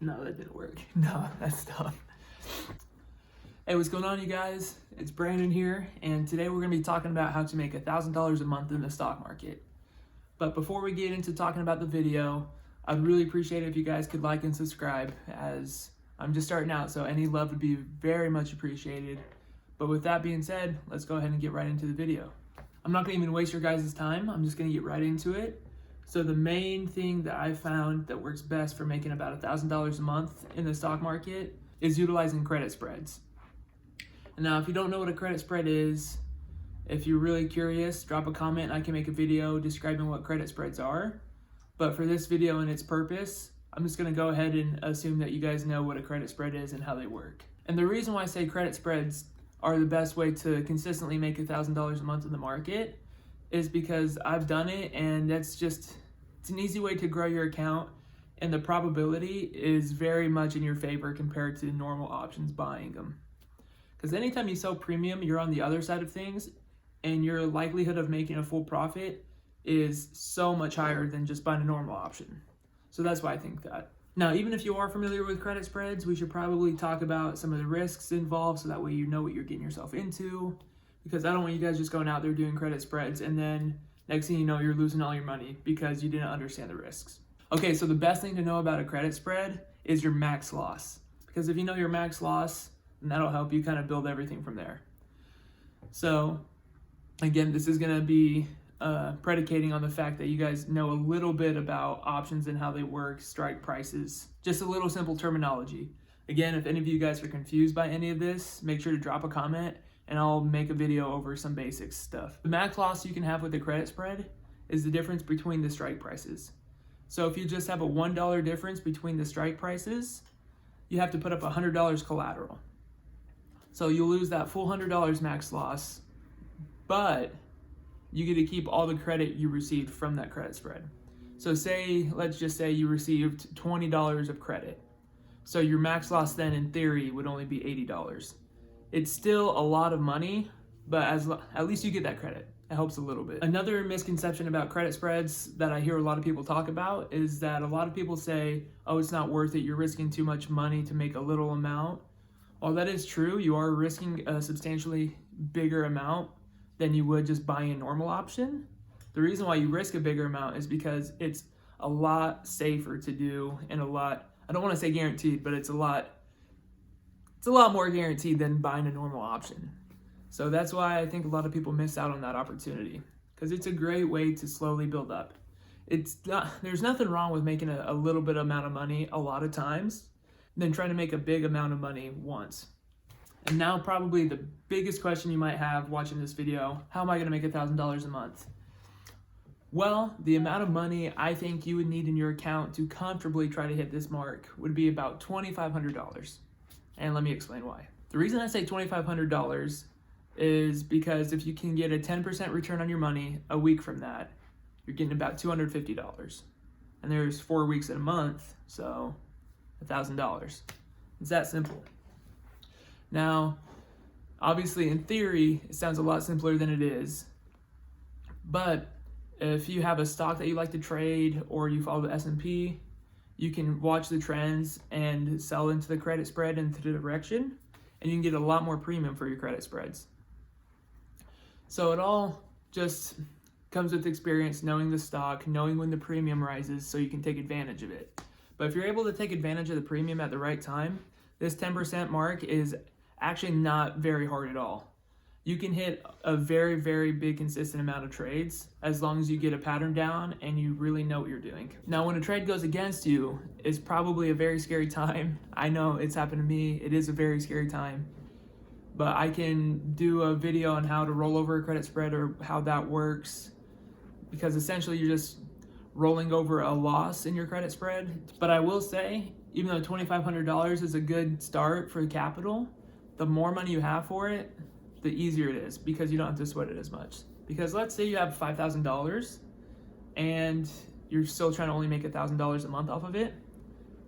No, that didn't work. No, that's dumb. Hey, what's going on, you guys? It's Brandon here, and today we're going to be talking about how to make $1,000 a month in the stock market. But before we get into talking about the video, I'd really appreciate it if you guys could like and subscribe, as I'm just starting out, so any love would be very much appreciated. But with that being said, let's go ahead and get right into the video. I'm not going to even waste your guys' time. I'm just going to get right into it. So the main thing that I found that works best for making about $1,000 a month in the stock market is utilizing credit spreads. And now, if you don't know what a credit spread is, if you're really curious, drop a comment and I can make a video describing what credit spreads are. But for this video and its purpose, I'm just going to go ahead and assume that you guys know what a credit spread is and how they work. And the reason why I say credit spreads are the best way to consistently make $1,000 a month in the market is because I've done it, and it's an easy way to grow your account, and the probability is very much in your favor compared to normal options buying them. Because anytime you sell premium, you're on the other side of things, and your likelihood of making a full profit is so much higher than just buying a normal option. So that's why I think that. Now, even if you are familiar with credit spreads, we should probably talk about some of the risks involved so that way you know what you're getting yourself into. Because I don't want you guys just going out there doing credit spreads and then next thing you know, you're losing all your money because you didn't understand the risks. Okay, so the best thing to know about a credit spread is your max loss. Because if you know your max loss, then that'll help you kind of build everything from there. So again, this is going to be predicating on the fact that you guys know a little bit about options and how they work, strike prices, just a little simple terminology. Again, if any of you guys are confused by any of this, make sure to drop a comment and I'll make a video over some basic stuff. The max loss you can have with the credit spread is the difference between the strike prices. So if you just have a $1 difference between the strike prices, you have to put up $100 collateral. So you'll lose that full $100 max loss, but you get to keep all the credit you received from that credit spread. So let's just say you received $20 of credit. So your max loss then in theory would only be $80. It's still a lot of money, but at least you get that credit. It helps a little bit. Another misconception about credit spreads that I hear a lot of people talk about is that a lot of people say, oh, it's not worth it. You're risking too much money to make a little amount. While that is true, you are risking a substantially bigger amount than you would just buying a normal option. The reason why you risk a bigger amount is because it's a lot safer to do and I don't want to say guaranteed, but it's a lot more guaranteed than buying a normal option. So that's why I think a lot of people miss out on that opportunity, because it's a great way to slowly build up. There's nothing wrong with making a little bit amount of money a lot of times than trying to make a big amount of money once. And now probably the biggest question you might have watching this video, how am I going to make $1,000 a month? Well, the amount of money I think you would need in your account to comfortably try to hit this mark would be about $2,500. And let me explain why. The reason I say $2,500 is because if you can get a 10% return on your money a week from that, you're getting about $250. And there's 4 weeks in a month, so $1,000. It's that simple. Now, obviously in theory, it sounds a lot simpler than it is. But if you have a stock that you like to trade or you follow the S&P, you can watch the trends and sell into the credit spread into the direction, and you can get a lot more premium for your credit spreads. So it all just comes with experience, knowing the stock, knowing when the premium rises so you can take advantage of it. But if you're able to take advantage of the premium at the right time, this 10% mark is actually not very hard at all. You can hit a very, very big consistent amount of trades as long as you get a pattern down and you really know what you're doing. Now, when a trade goes against you, it's probably a very scary time. I know it's happened to me. It is a very scary time. But I can do a video on how to roll over a credit spread or how that works, because essentially you're just rolling over a loss in your credit spread. But I will say, even though $2,500 is a good start for capital, the more money you have for it, the easier it is, because you don't have to sweat it as much. Because let's say you have $5,000 and you're still trying to only make $1,000 a month off of it.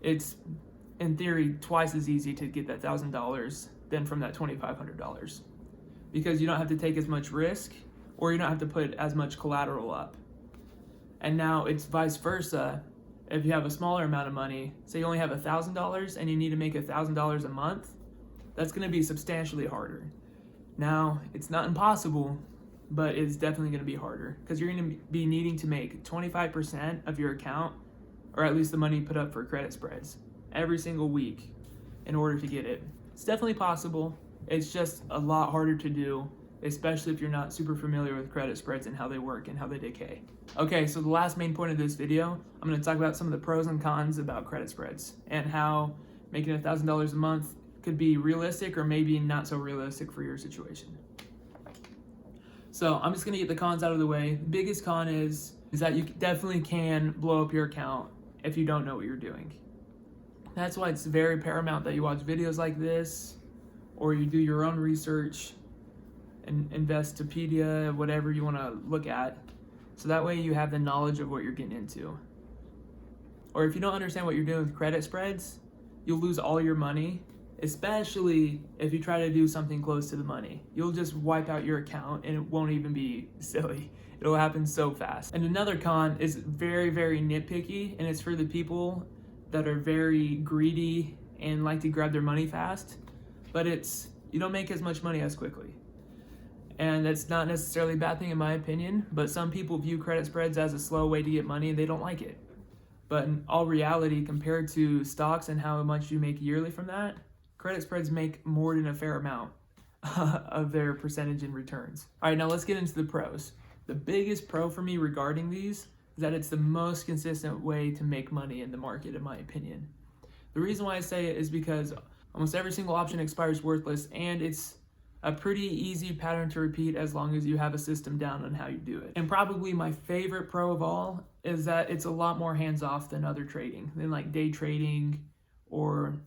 It's in theory twice as easy to get that $1,000 than from that $2,500, because you don't have to take as much risk or you don't have to put as much collateral up. And now it's vice versa. if you have a smaller amount of money, say you only have $1,000 and you need to make $1,000 a month, that's going to be substantially harder. Now, it's not impossible, but it's definitely going to be harder because you're going to be needing to make 25% of your account, or at least the money you put up for credit spreads, every single week in order to get it. It's definitely possible. It's just a lot harder to do, especially if you're not super familiar with credit spreads and how they work and how they decay. Okay, so the last main point of this video, I'm going to talk about some of the pros and cons about credit spreads and how making $1,000 a month could be realistic or maybe not so realistic for your situation. So I'm just going to get the cons out of the way. The biggest con is that you definitely can blow up your account if you don't know what you're doing. That's why it's very paramount that you watch videos like this, or you do your own research and Investopedia, whatever you want to look at, so that way you have the knowledge of what you're getting into. Or if you don't understand what you're doing with credit spreads, you'll lose all your money, especially if you try to do something close to the money. You'll just wipe out your account and it won't even be silly. It'll happen so fast. And another con is very, very nitpicky, and it's for the people that are very greedy and like to grab their money fast, but you don't make as much money as quickly. And that's not necessarily a bad thing in my opinion, but some people view credit spreads as a slow way to get money and they don't like it. But in all reality, compared to stocks and how much you make yearly from that, credit spreads make more than a fair amount of their percentage in returns. All right, now let's get into the pros. The biggest pro for me regarding these is that it's the most consistent way to make money in the market, in my opinion. The reason why I say it is because almost every single option expires worthless, and it's a pretty easy pattern to repeat as long as you have a system down on how you do it. And probably my favorite pro of all is that it's a lot more hands-off than other trading, than like day trading or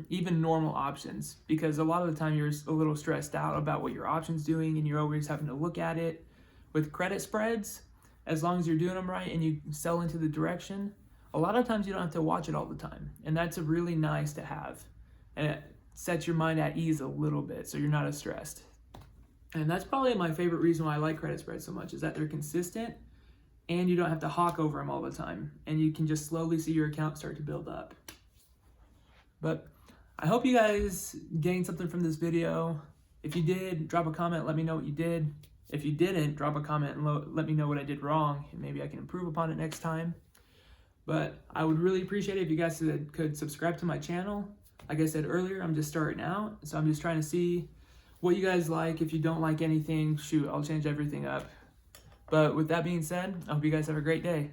even normal options, because a lot of the time you're a little stressed out about what your option's doing and you're always having to look at it. With credit spreads, as long as you're doing them right and you sell into the direction, a lot of times you don't have to watch it all the time. And that's really nice to have. And it sets your mind at ease a little bit so you're not as stressed. And that's probably my favorite reason why I like credit spreads so much, is that they're consistent and you don't have to hawk over them all the time. And you can just slowly see your account start to build up. But I hope you guys gained something from this video. If you did, drop a comment, let me know what you did. If you didn't, drop a comment and let me know what I did wrong, and maybe I can improve upon it next time. But I would really appreciate it if you guys could subscribe to my channel. Like I said earlier, I'm just starting out, so I'm just trying to see what you guys like. If you don't like anything, shoot, I'll change everything up. But with that being said, I hope you guys have a great day.